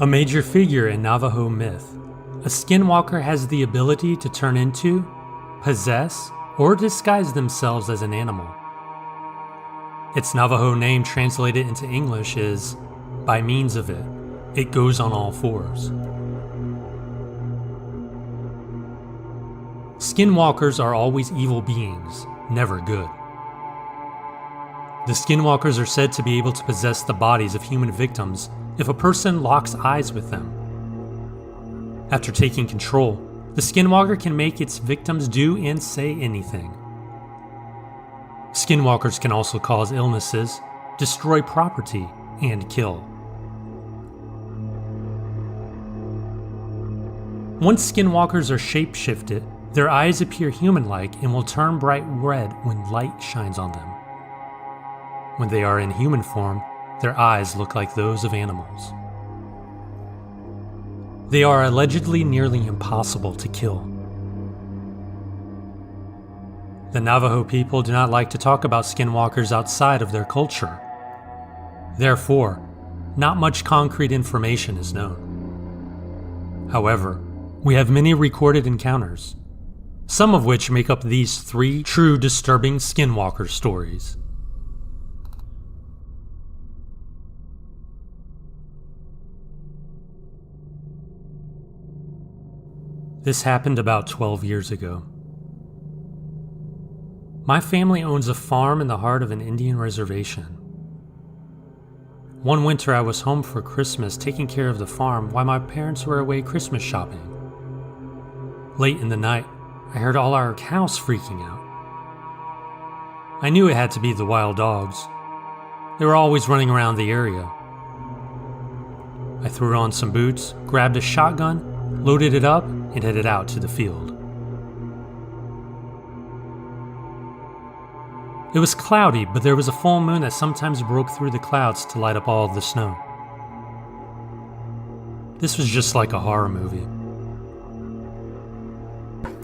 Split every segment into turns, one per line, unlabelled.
A major figure in Navajo myth, a skinwalker has the ability to turn into, possess, or disguise themselves as an animal. Its Navajo name translated into English is, by means of it, it goes on all fours. Skinwalkers are always evil beings, never good. The skinwalkers are said to be able to possess the bodies of human victims if a person locks eyes with them. After taking control, the skinwalker can make its victims do and say anything. Skinwalkers can also cause illnesses, destroy property, and kill. Once skinwalkers are shape-shifted, their eyes appear human-like and will turn bright red when light shines on them. When they are in human form, their eyes look like those of animals. They are allegedly nearly impossible to kill. The Navajo people do not like to talk about skinwalkers outside of their culture. Therefore, not much concrete information is known. However, we have many recorded encounters, some of which make up these 3 true disturbing skinwalker stories. This happened about 12 years ago. My family owns a farm in the heart of an Indian reservation. One winter I was home for Christmas taking care of the farm while my parents were away Christmas shopping. Late in the night, I heard all our cows freaking out. I knew it had to be the wild dogs. They were always running around the area. I threw on some boots, grabbed a shotgun, loaded it up, and headed out to the field. It was cloudy, but there was a full moon that sometimes broke through the clouds to light up all of the snow. This was just like a horror movie.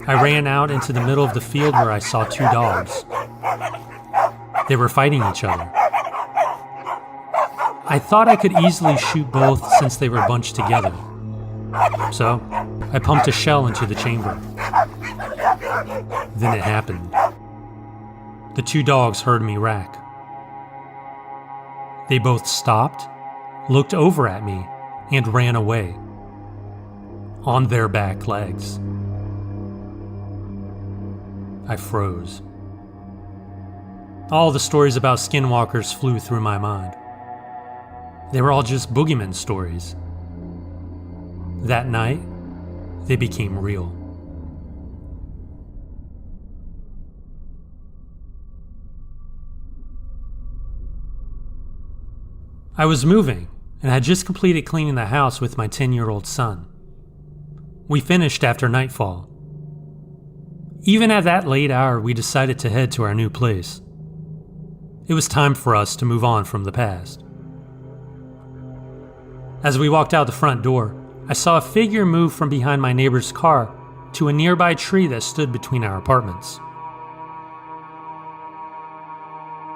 I ran out into the middle of the field where I saw 2 dogs. They were fighting each other. I thought I could easily shoot both since they were bunched together. So, I pumped a shell into the chamber. Then it happened. The 2 dogs heard me rack. They both stopped, looked over at me, and ran away. On their back legs. I froze. All the stories about skinwalkers flew through my mind. They were all just boogeyman stories. That night, they became real. I was moving and had just completed cleaning the house with my 10-year-old son. We finished after nightfall. Even at that late hour, we decided to head to our new place. It was time for us to move on from the past. As we walked out the front door, I saw a figure move from behind my neighbor's car to a nearby tree that stood between our apartments.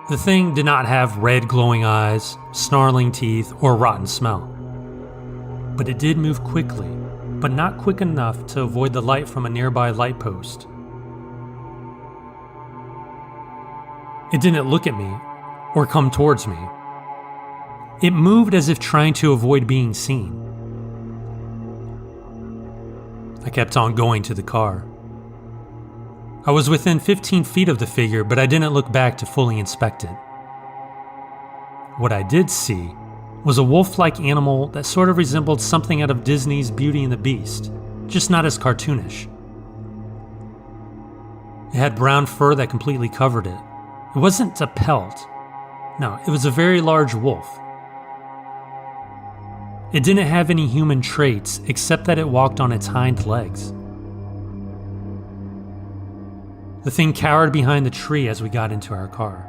The thing did not have red glowing eyes, snarling teeth, or rotten smell. But it did move quickly, but not quick enough to avoid the light from a nearby light post. It didn't look at me or come towards me. It moved as if trying to avoid being seen. I kept on going to the car. I was within 15 feet of the figure, but I didn't look back to fully inspect it. What I did see was a wolf-like animal that sort of resembled something out of Disney's Beauty and the Beast, just not as cartoonish. It had brown fur that completely covered it. It wasn't a pelt. No, it was a very large wolf. It didn't have any human traits except that it walked on its hind legs. The thing cowered behind the tree as we got into our car.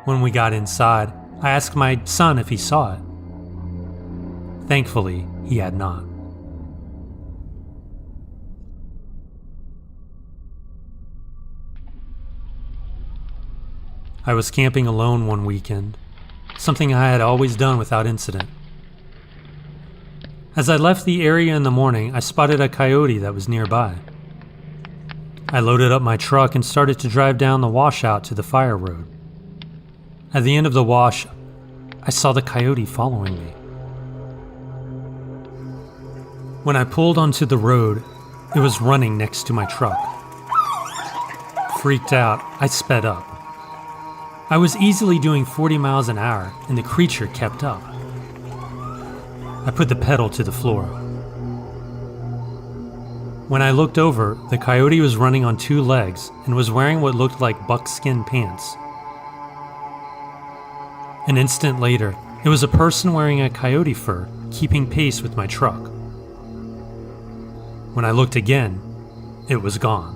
When we got inside, I asked my son if he saw it. Thankfully, he had not. I was camping alone one weekend, something I had always done without incident. As I left the area in the morning, I spotted a coyote that was nearby. I loaded up my truck and started to drive down the washout to the fire road. At the end of the wash, I saw the coyote following me. When I pulled onto the road, it was running next to my truck. Freaked out, I sped up. I was easily doing 40 miles an hour, and the creature kept up. I put the pedal to the floor. When I looked over, the coyote was running on 2 legs and was wearing what looked like buckskin pants. An instant later, it was a person wearing a coyote fur, keeping pace with my truck. When I looked again, it was gone.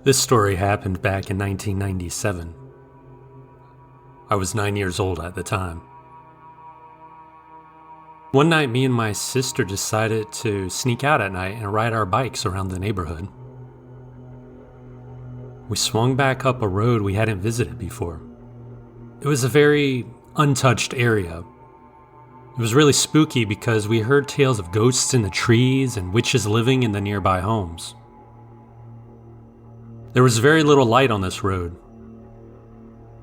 This story happened back in 1997. I was 9 years old at the time. One night, me and my sister decided to sneak out at night and ride our bikes around the neighborhood. We swung back up a road we hadn't visited before. It was a very untouched area. It was really spooky because we heard tales of ghosts in the trees and witches living in the nearby homes. There was very little light on this road.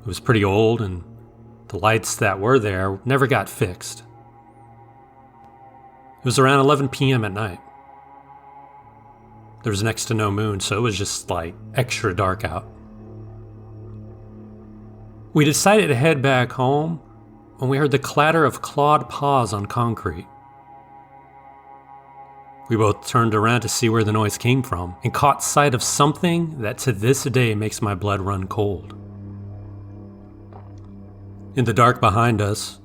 It was pretty old, and the lights that were there never got fixed. It was around 11 p.m. at night. There was next to no moon, so it was just like extra dark out. We decided to head back home when we heard the clatter of clawed paws on concrete. We both turned around to see where the noise came from and caught sight of something that to this day makes my blood run cold. In the dark behind us,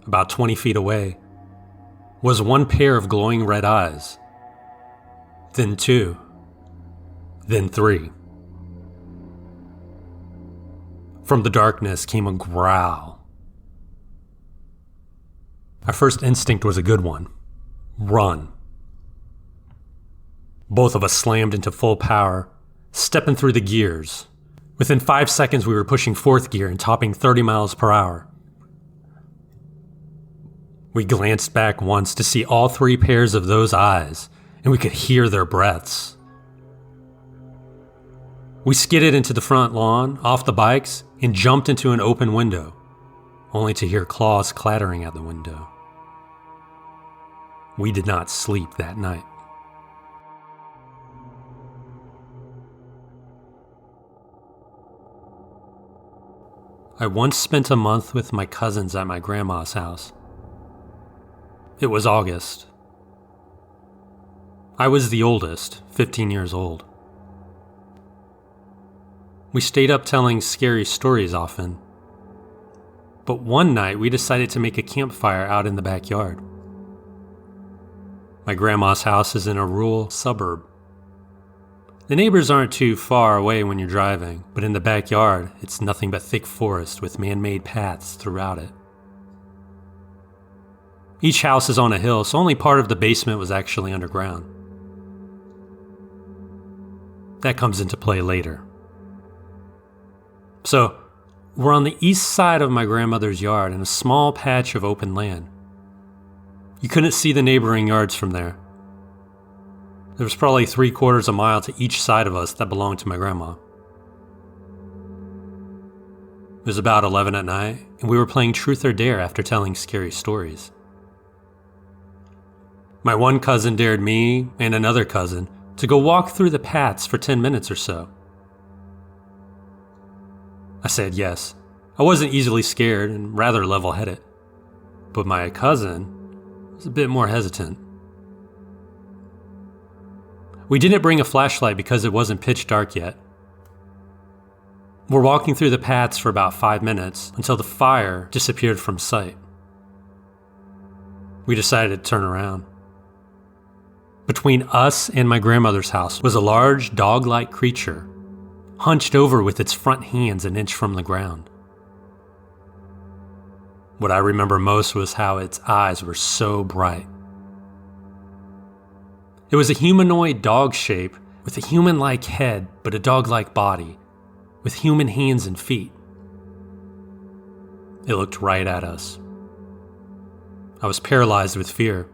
about 20 feet away, was one pair of glowing red eyes, then 2, then 3. From the darkness came a growl. Our first instinct was a good one: run. Both of us slammed into full power, stepping through the gears. Within 5 seconds, we were pushing 4th gear and topping 30 miles per hour. We glanced back once to see all 3 pairs of those eyes, and we could hear their breaths. We skidded into the front lawn, off the bikes, and jumped into an open window, only to hear claws clattering at the window. We did not sleep that night. I once spent a month with my cousins at my grandma's house. It was August. I was the oldest, 15 years old. We stayed up telling scary stories often. But one night we decided to make a campfire out in the backyard. My grandma's house is in a rural suburb. The neighbors aren't too far away when you're driving, but in the backyard, it's nothing but thick forest with man-made paths throughout it. Each house is on a hill, so only part of the basement was actually underground. That comes into play later. So, we're on the east side of my grandmother's yard in a small patch of open land. You couldn't see the neighboring yards from there. There was probably 3/4 a mile to each side of us that belonged to my grandma. It was about 11 at night, and we were playing Truth or Dare after telling scary stories. My one cousin dared me and another cousin to go walk through the paths for 10 minutes or so. I said yes. I wasn't easily scared and rather level-headed, but my cousin was a bit more hesitant. We didn't bring a flashlight because it wasn't pitch dark yet. We're walking through the paths for about 5 minutes until the fire disappeared from sight. We decided to turn around. Between us and my grandmother's house was a large dog-like creature, hunched over with its front hands an inch from the ground. What I remember most was how its eyes were so bright. It was a humanoid dog shape with a human-like head but a dog-like body, with human hands and feet. It looked right at us. I was paralyzed with fear.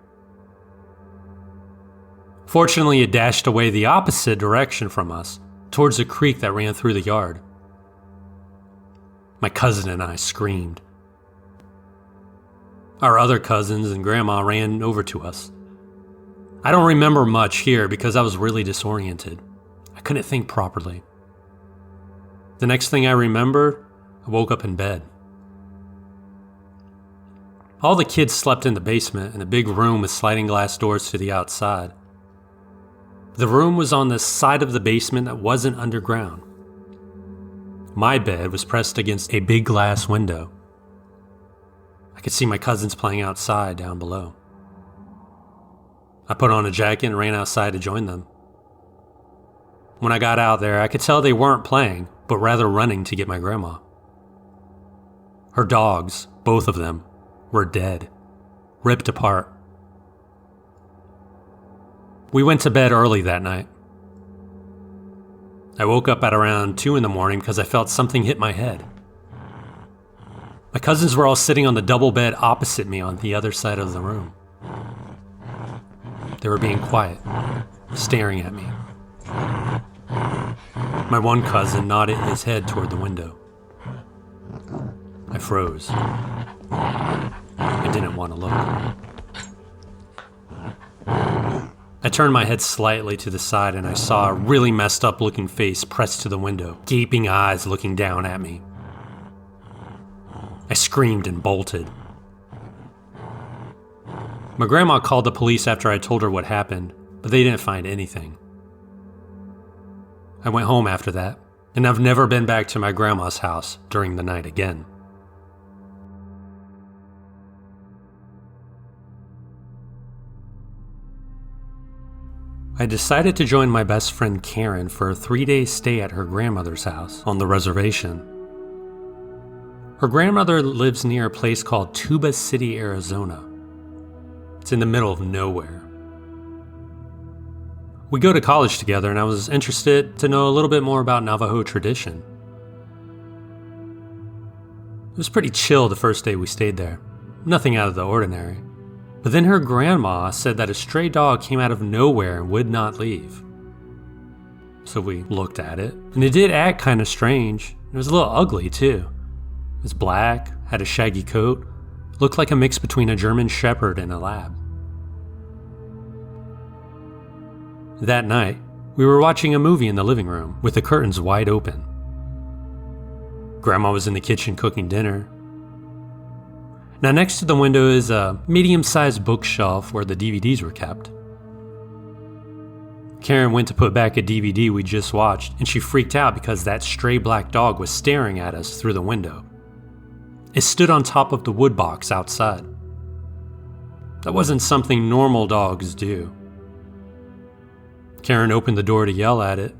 Fortunately, it dashed away the opposite direction from us, towards a creek that ran through the yard. My cousin and I screamed. Our other cousins and grandma ran over to us. I don't remember much here because I was really disoriented. I couldn't think properly. The next thing I remember, I woke up in bed. All the kids slept in the basement in a big room with sliding glass doors to the outside. The room was on the side of the basement that wasn't underground. My bed was pressed against a big glass window. I could see my cousins playing outside down below. I put on a jacket and ran outside to join them. When I got out there, I could tell they weren't playing, but rather running to get my grandma. Her dogs, both of them, were dead, ripped apart. We went to bed early that night. I woke up at around 2 in the morning because I felt something hit my head. My cousins were all sitting on the double bed opposite me on the other side of the room. They were being quiet, staring at me. My one cousin nodded his head toward the window. I froze. I didn't want to look. I turned my head slightly to the side and I saw a really messed up looking face pressed to the window, gaping eyes looking down at me. I screamed and bolted. My grandma called the police after I told her what happened, but they didn't find anything. I went home after that, and I've never been back to my grandma's house during the night again. I decided to join my best friend Karen for a 3-day stay at her grandmother's house on the reservation. Her grandmother lives near a place called Tuba City, Arizona. It's in the middle of nowhere. We go to college together and I was interested to know a little bit more about Navajo tradition. It was pretty chill the first day we stayed there. Nothing out of the ordinary. But then her grandma said that a stray dog came out of nowhere and would not leave. So we looked at it, and it did act kind of strange. It was a little ugly too. It was black, had a shaggy coat, looked like a mix between a German Shepherd and a lab. That night, we were watching a movie in the living room with the curtains wide open. Grandma was in the kitchen cooking dinner. Now next to the window is a medium-sized bookshelf where the DVDs were kept. Karen went to put back a DVD we just watched, and she freaked out because that stray black dog was staring at us through the window. It stood on top of the wood box outside. That wasn't something normal dogs do. Karen opened the door to yell at it.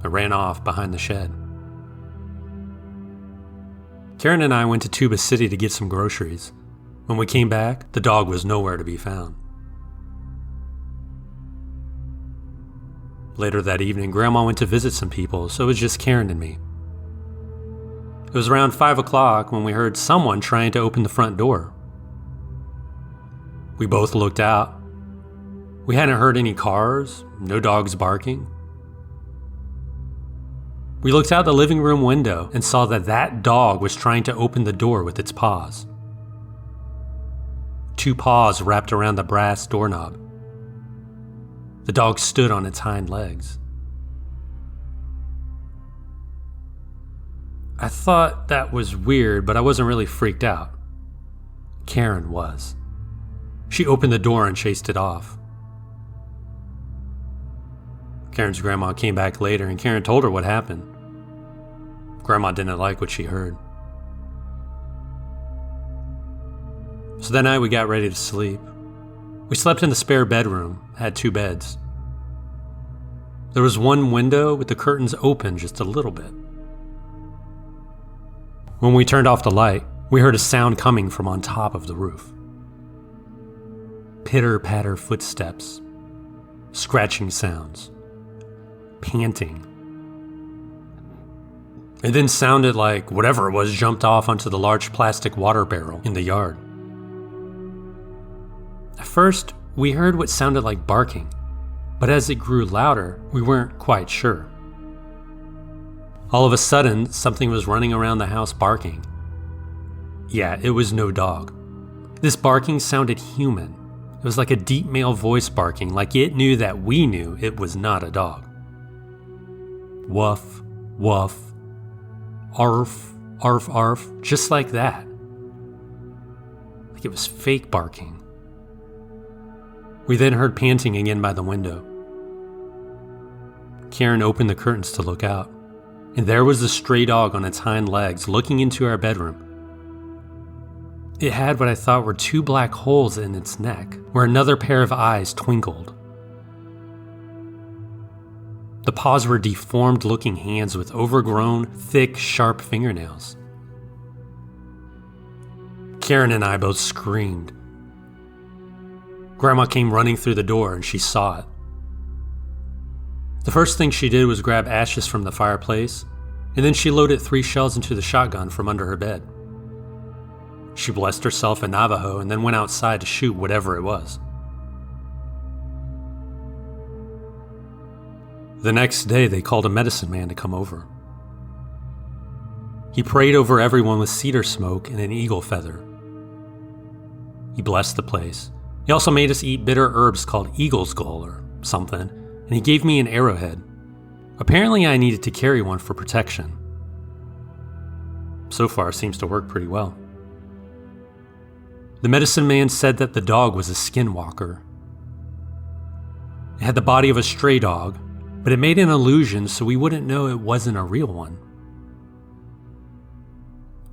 It ran off behind the shed. Karen and I went to Tuba City to get some groceries. When we came back, the dog was nowhere to be found. Later that evening, Grandma went to visit some people, so it was just Karen and me. It was around 5 o'clock when we heard someone trying to open the front door. We both looked out. We hadn't heard any cars, no dogs barking. We looked out the living room window and saw that dog was trying to open the door with its paws. 2 paws wrapped around the brass doorknob. The dog stood on its hind legs. I thought that was weird, but I wasn't really freaked out. Karen was. She opened the door and chased it off. Karen's grandma came back later and Karen told her what happened. Grandma didn't like what she heard. So that night we got ready to sleep. We slept in the spare bedroom, had 2 beds. There was one window with the curtains open just a little bit. When we turned off the light, we heard a sound coming from on top of the roof. Pitter-patter footsteps, scratching sounds, panting. It then sounded like whatever it was jumped off onto the large plastic water barrel in the yard. At first, we heard what sounded like barking, but as it grew louder, we weren't quite sure. All of a sudden, something was running around the house barking. Yeah, it was no dog. This barking sounded human. It was like a deep male voice barking, like it knew that we knew it was not a dog. Woof, woof, arf, arf, arf, just like that. Like it was fake barking. We then heard panting again by the window. Karen opened the curtains to look out, and there was the stray dog on its hind legs looking into our bedroom. It had what I thought were 2 black holes in its neck, where another pair of eyes twinkled. The paws were deformed-looking hands with overgrown, thick, sharp fingernails. Karen and I both screamed. Grandma came running through the door and she saw it. The first thing she did was grab ashes from the fireplace, and then she loaded 3 shells into the shotgun from under her bed. She blessed herself in Navajo and then went outside to shoot whatever it was. The next day, they called a medicine man to come over. He prayed over everyone with cedar smoke and an eagle feather. He blessed the place. He also made us eat bitter herbs called eagle's gall or something, and he gave me an arrowhead. Apparently I needed to carry one for protection. So far, it seems to work pretty well. The medicine man said that the dog was a skinwalker. It had the body of a stray dog, but it made an illusion so we wouldn't know it wasn't a real one.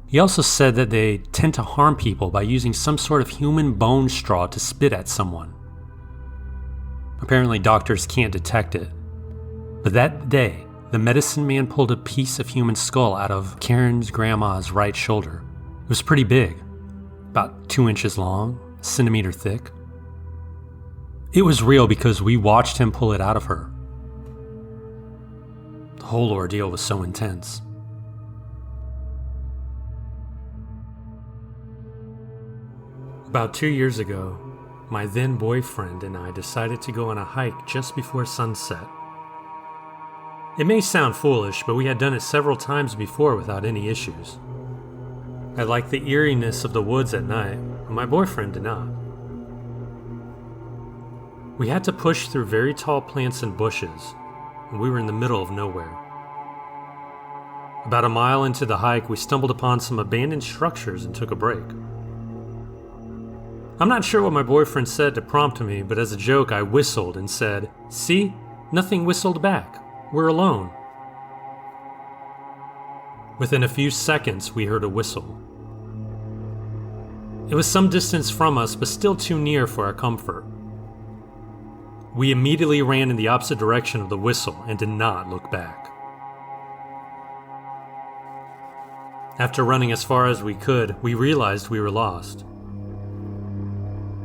He also said that they tend to harm people by using some sort of human bone straw to spit at someone. Apparently doctors can't detect it, but that day, the medicine man pulled a piece of human skull out of Karen's grandma's right shoulder. It was pretty big, about 2 inches long, a centimeter thick. It was real because we watched him pull it out of her. The whole ordeal was so intense. About 2 years ago, my then boyfriend and I decided to go on a hike just before sunset. It may sound foolish, but we had done it several times before without any issues. I liked the eeriness of the woods at night, but my boyfriend did not. We had to push through very tall plants and bushes, and we were in the middle of nowhere. About a mile into the hike, we stumbled upon some abandoned structures and took a break. I'm not sure what my boyfriend said to prompt me, but as a joke I whistled and said, "See? Nothing whistled back. We're alone." Within a few seconds, we heard a whistle. It was some distance from us, but still too near for our comfort. We immediately ran in the opposite direction of the whistle and did not look back. After running as far as we could, we realized we were lost.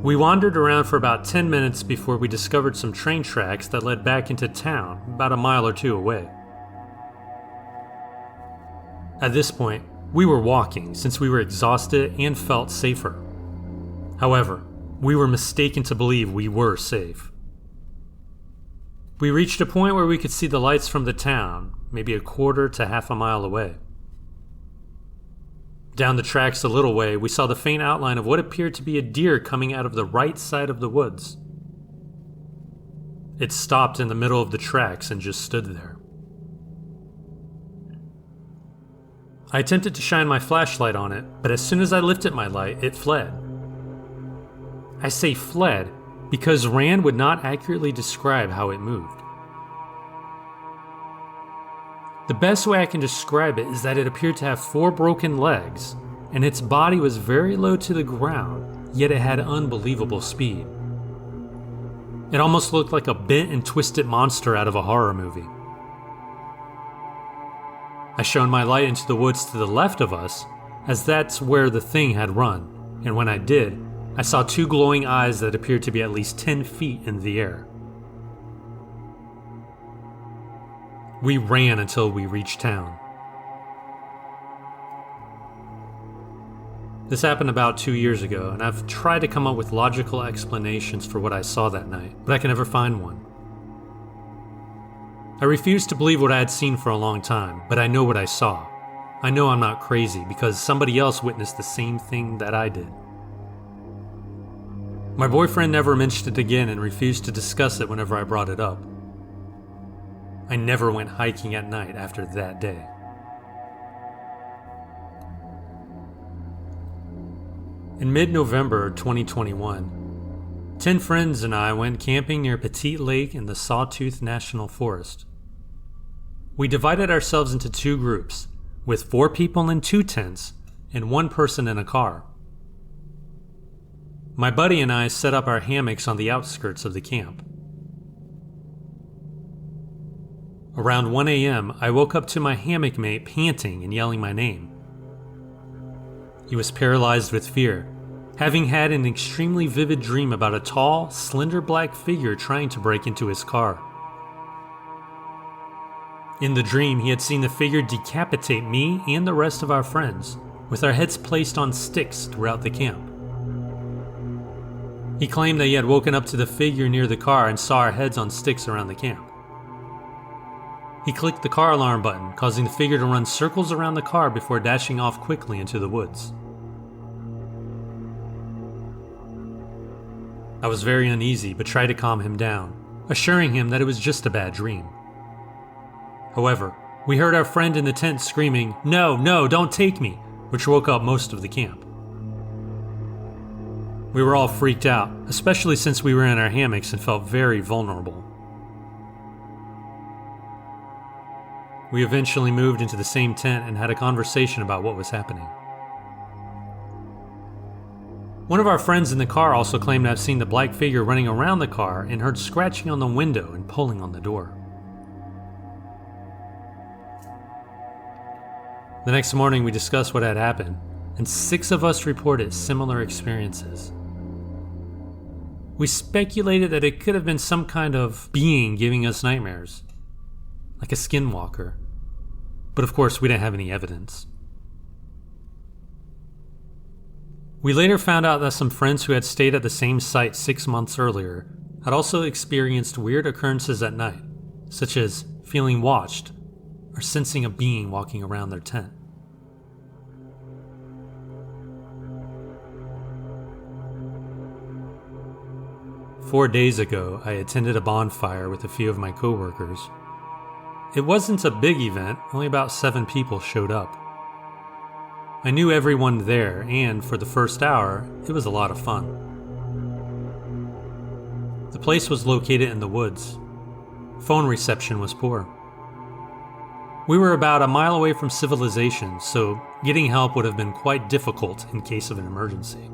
We wandered around for about 10 minutes before we discovered some train tracks that led back into town, about a mile or 2 away. At this point, we were walking since we were exhausted and felt safer. However, we were mistaken to believe we were safe. We reached a point where we could see the lights from the town, maybe a quarter to half a mile away. Down the tracks a little way, we saw the faint outline of what appeared to be a deer coming out of the right side of the woods. It stopped in the middle of the tracks and just stood there. I attempted to shine my flashlight on it, but as soon as I lifted my light, it fled. I say fled because Rand would not accurately describe how it moved. The best way I can describe it is that it appeared to have 4 broken legs, and its body was very low to the ground, yet it had unbelievable speed. It almost looked like a bent and twisted monster out of a horror movie. I shone my light into the woods to the left of us, as that's where the thing had run, and when I did, I saw 2 glowing eyes that appeared to be at least 10 feet in the air. We ran until we reached town. This happened about 2 years ago, and I've tried to come up with logical explanations for what I saw that night, but I can never find one. I refused to believe what I had seen for a long time, but I know what I saw. I know I'm not crazy because somebody else witnessed the same thing that I did. My boyfriend never mentioned it again and refused to discuss it whenever I brought it up. I never went hiking at night after that day. In mid-November 2021, 10 friends and I went camping near Petite Lake in the Sawtooth National Forest. We divided ourselves into 2 groups, with 4 people in 2 tents and 1 person in a car. My buddy and I set up our hammocks on the outskirts of the camp. Around 1 a.m., I woke up to my hammock mate panting and yelling my name. He was paralyzed with fear, having had an extremely vivid dream about a tall, slender black figure trying to break into his car. In the dream, he had seen the figure decapitate me and the rest of our friends, with our heads placed on sticks throughout the camp. He claimed that he had woken up to the figure near the car and saw our heads on sticks around the camp. He clicked the car alarm button, causing the figure to run circles around the car before dashing off quickly into the woods. I was very uneasy, but tried to calm him down, assuring him that it was just a bad dream. However, we heard our friend in the tent screaming, "No, no, don't take me," which woke up most of the camp. We were all freaked out, especially since we were in our hammocks and felt very vulnerable. We eventually moved into the same tent and had a conversation about what was happening. One of our friends in the car also claimed to have seen the black figure running around the car and heard scratching on the window and pulling on the door. The next morning we discussed what had happened, and 6 of us reported similar experiences. We speculated that it could have been some kind of being giving us nightmares, like a Skinwalker, but of course we didn't have any evidence. We later found out that some friends who had stayed at the same site 6 months earlier had also experienced weird occurrences at night, such as feeling watched or sensing a being walking around their tent. Four days ago, I attended a bonfire with a few of my coworkers. It wasn't a big event, only about 7 people showed up. I knew everyone there, and for the first hour, it was a lot of fun. The place was located in the woods. Phone reception was poor. We were about a mile away from civilization, so getting help would have been quite difficult in case of an emergency.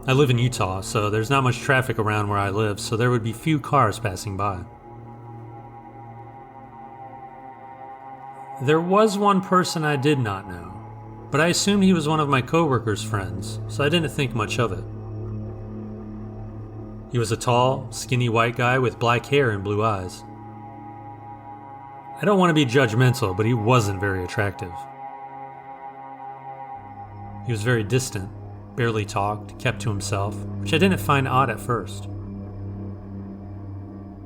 I live in Utah, so there's not much traffic around where I live, so there would be few cars passing by. There was one person I did not know, but I assumed he was one of my coworkers' friends, so I didn't think much of it. He was a tall, skinny white guy with black hair and blue eyes. I don't want to be judgmental, but he wasn't very attractive. He was very distant, barely talked, kept to himself, which I didn't find odd at first.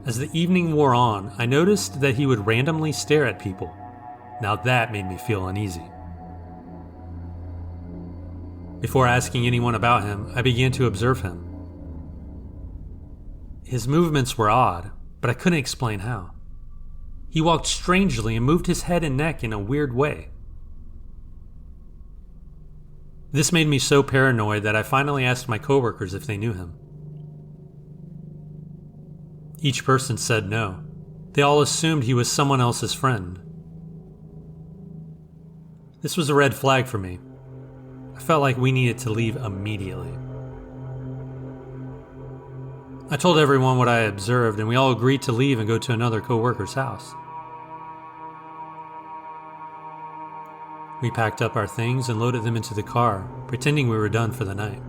As the evening wore on, I noticed that he would randomly stare at people. Now that made me feel uneasy. Before asking anyone about him, I began to observe him. His movements were odd, but I couldn't explain how. He walked strangely and moved his head and neck in a weird way. This made me so paranoid that I finally asked my coworkers if they knew him. Each person said no. They all assumed he was someone else's friend. This was a red flag for me. I felt like we needed to leave immediately. I told everyone what I observed, and we all agreed to leave and go to another coworker's house. We packed up our things and loaded them into the car, pretending we were done for the night.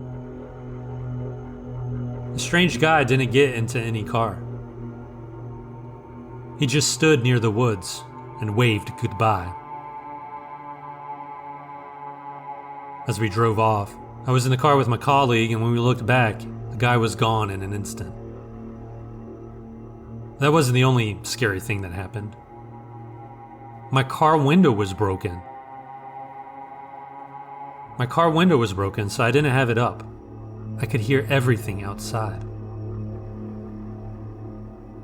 The strange guy didn't get into any car. He just stood near the woods and waved goodbye. As we drove off, I was in the car with my colleague, and when we looked back, the guy was gone in an instant. That wasn't the only scary thing that happened. My car window was broken. So I didn't have it up. I could hear everything outside.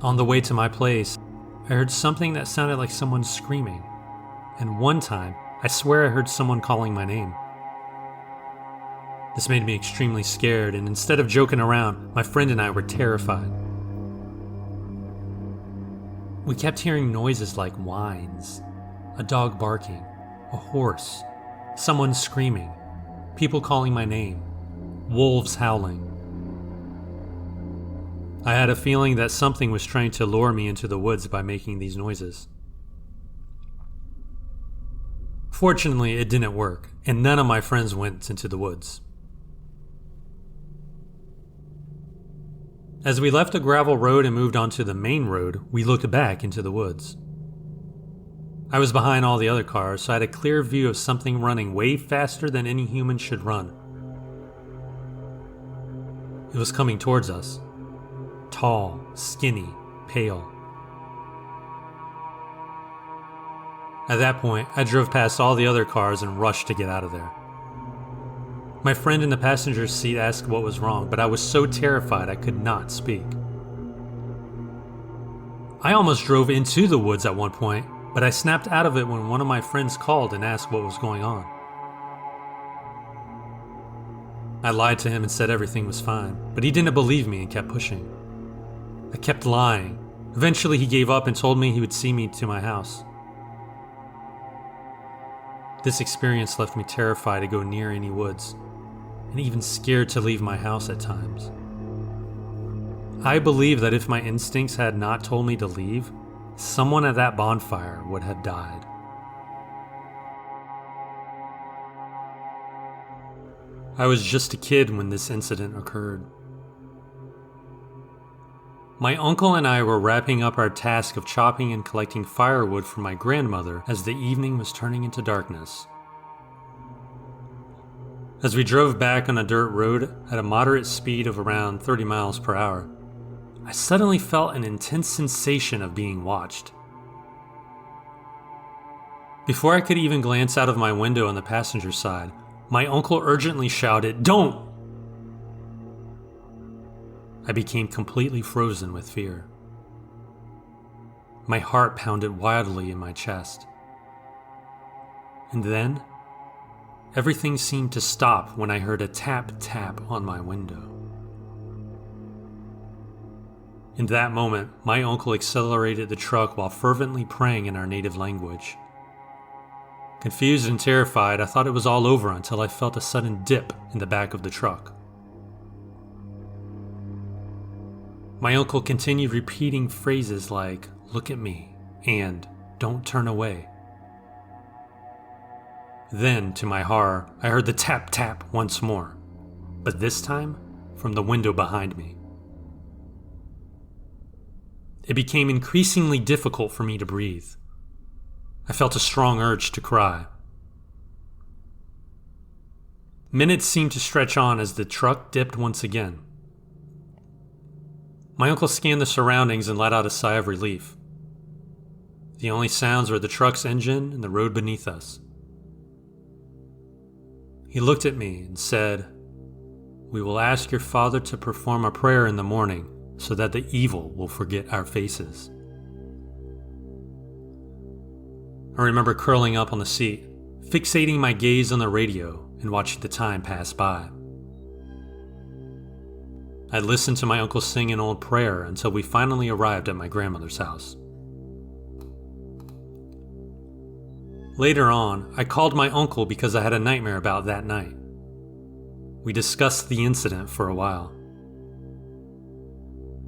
On the way to my place, I heard something that sounded like someone screaming. And one time, I swear I heard someone calling my name. This made me extremely scared, and instead of joking around, my friend and I were terrified. We kept hearing noises like whines, a dog barking, a horse, someone screaming, people calling my name, wolves howling. I had a feeling that something was trying to lure me into the woods by making these noises. Fortunately, it didn't work, and none of my friends went into the woods. As we left the gravel road and moved onto the main road, we looked back into the woods. I was behind all the other cars, so I had a clear view of something running way faster than any human should run. It was coming towards us. Tall, skinny, pale. At that point, I drove past all the other cars and rushed to get out of there. My friend in the passenger seat asked what was wrong, but I was so terrified I could not speak. I almost drove into the woods at one point, but I snapped out of it when one of my friends called and asked what was going on. I lied to him and said everything was fine, but he didn't believe me and kept pushing. I kept lying. Eventually he gave up and told me he would see me to my house. This experience left me terrified to go near any woods, and even scared to leave my house at times. I believe that if my instincts had not told me to leave, someone at that bonfire would have died. I was just a kid when this incident occurred. My uncle and I were wrapping up our task of chopping and collecting firewood for my grandmother as the evening was turning into darkness. As we drove back on a dirt road at a moderate speed of around 30 miles per hour, I suddenly felt an intense sensation of being watched. Before I could even glance out of my window on the passenger side, my uncle urgently shouted, "Don't!" I became completely frozen with fear. My heart pounded wildly in my chest. And then, everything seemed to stop when I heard a tap-tap on my window. In that moment, my uncle accelerated the truck while fervently praying in our native language. Confused and terrified, I thought it was all over until I felt a sudden dip in the back of the truck. My uncle continued repeating phrases like, "Look at me," and "Don't turn away." Then, to my horror, I heard the tap-tap once more, but this time from the window behind me. It became increasingly difficult for me to breathe. I felt a strong urge to cry. Minutes seemed to stretch on as the truck dipped once again. My uncle scanned the surroundings and let out a sigh of relief. The only sounds were the truck's engine and the road beneath us. He looked at me and said, "We will ask your father to perform a prayer in the morning so that the evil will forget our faces." I remember curling up on the seat, fixating my gaze on the radio and watching the time pass by. I listened to my uncle sing an old prayer until we finally arrived at my grandmother's house. Later on, I called my uncle because I had a nightmare about that night. We discussed the incident for a while.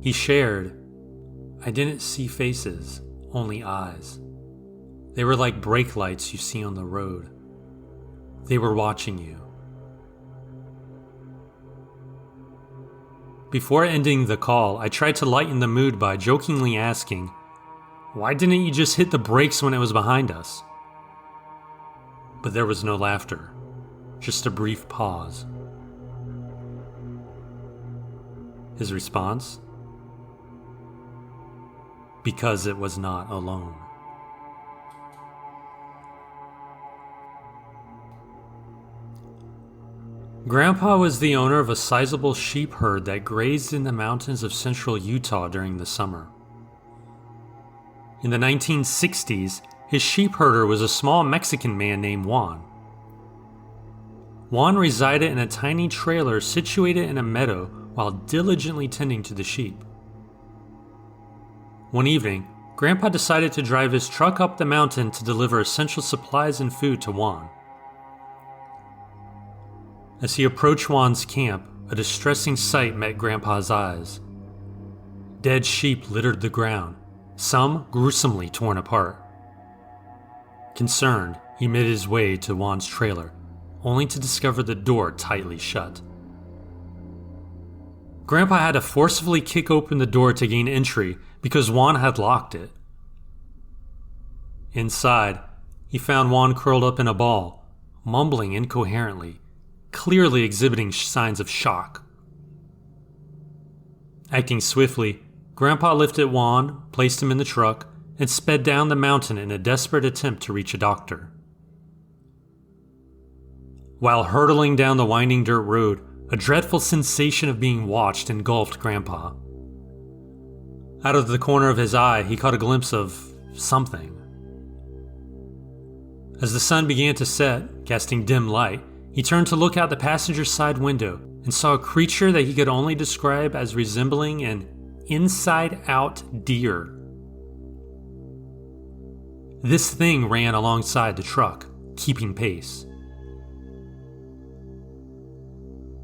He shared, "I didn't see faces, only eyes. They were like brake lights you see on the road. They were watching you." Before ending the call, I tried to lighten the mood by jokingly asking, "Why didn't you just hit the brakes when it was behind us?" But there was no laughter, just a brief pause. His response? Because it was not alone. Grandpa was the owner of a sizable sheep herd that grazed in the mountains of central Utah during the summer. In the 1960s, his sheep herder was a small Mexican man named Juan. Juan resided in a tiny trailer situated in a meadow while diligently tending to the sheep. One evening, Grandpa decided to drive his truck up the mountain to deliver essential supplies and food to Juan. As he approached Juan's camp, a distressing sight met Grandpa's eyes. Dead sheep littered the ground, some gruesomely torn apart. Concerned, he made his way to Juan's trailer, only to discover the door tightly shut. Grandpa had to forcefully kick open the door to gain entry because Juan had locked it. Inside, he found Juan curled up in a ball, mumbling incoherently, clearly exhibiting signs of shock. Acting swiftly, Grandpa lifted Juan, placed him in the truck, and sped down the mountain in a desperate attempt to reach a doctor. While hurtling down the winding dirt road, a dreadful sensation of being watched engulfed Grandpa. Out of the corner of his eye, he caught a glimpse of something. As the sun began to set, casting dim light, he turned to look out the passenger side window and saw a creature that he could only describe as resembling an inside-out deer. This thing ran alongside the truck, keeping pace.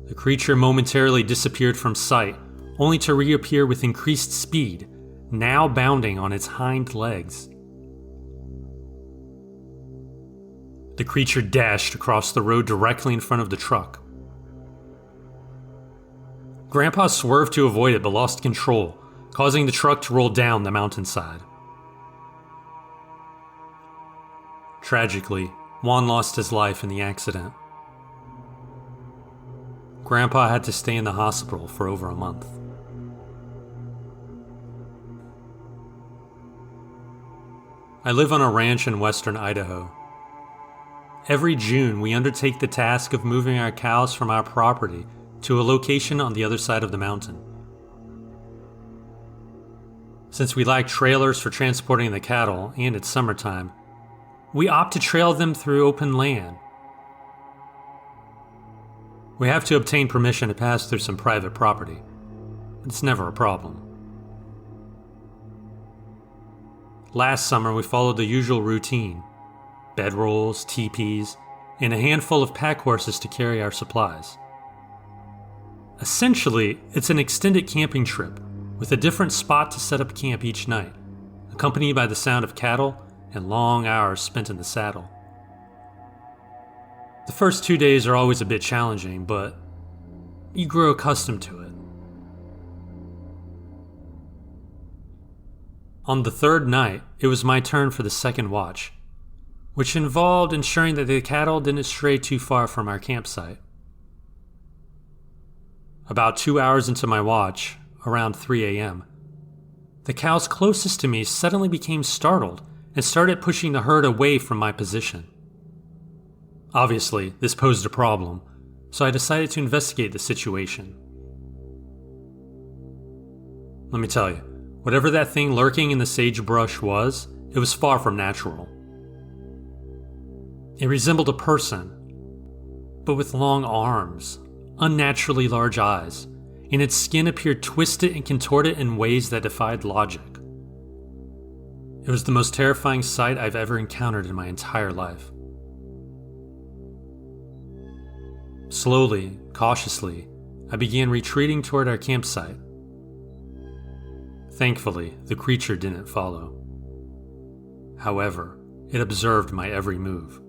The creature momentarily disappeared from sight, only to reappear with increased speed, now bounding on its hind legs. The creature dashed across the road directly in front of the truck. Grandpa swerved to avoid it but lost control, causing the truck to roll down the mountainside. Tragically, Juan lost his life in the accident. Grandpa had to stay in the hospital for over a month. I live on a ranch in western Idaho. Every June, we undertake the task of moving our cows from our property to a location on the other side of the mountain. Since we lack trailers for transporting the cattle, and it's summertime, we opt to trail them through open land. We have to obtain permission to pass through some private property, but it's never a problem. Last summer, we followed the usual routine: bedrolls, teepees, and a handful of pack horses to carry our supplies. Essentially, it's an extended camping trip with a different spot to set up camp each night, accompanied by the sound of cattle and long hours spent in the saddle. The first 2 days are always a bit challenging, but you grow accustomed to it. On the third night, it was my turn for the second watch, which involved ensuring that the cattle didn't stray too far from our campsite. About 2 hours into my watch, around 3 a.m., the cows closest to me suddenly became startled and started pushing the herd away from my position. Obviously, this posed a problem, so I decided to investigate the situation. Let me tell you, whatever that thing lurking in the sagebrush was, it was far from natural. It resembled a person, but with long arms, unnaturally large eyes, and its skin appeared twisted and contorted in ways that defied logic. It was the most terrifying sight I've ever encountered in my entire life. Slowly, cautiously, I began retreating toward our campsite. Thankfully, the creature didn't follow. However, it observed my every move.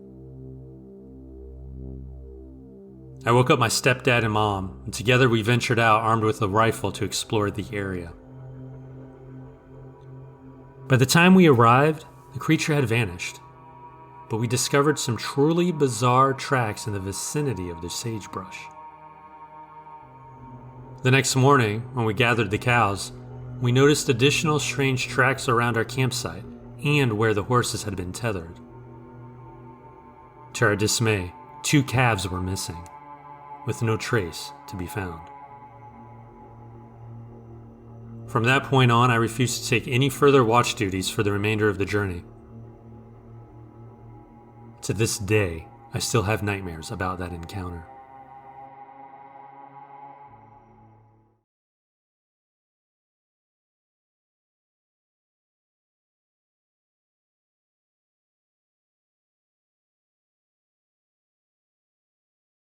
I woke up my stepdad and mom, and together we ventured out armed with a rifle to explore the area. By the time we arrived, the creature had vanished. but we discovered some truly bizarre tracks in the vicinity of the sagebrush. The next morning, when we gathered the cows, we noticed additional strange tracks around our campsite and where the horses had been tethered. To our dismay, 2 calves were missing, with no trace to be found. From that point on, I refused to take any further watch duties for the remainder of the journey. To this day, I still have nightmares about that encounter.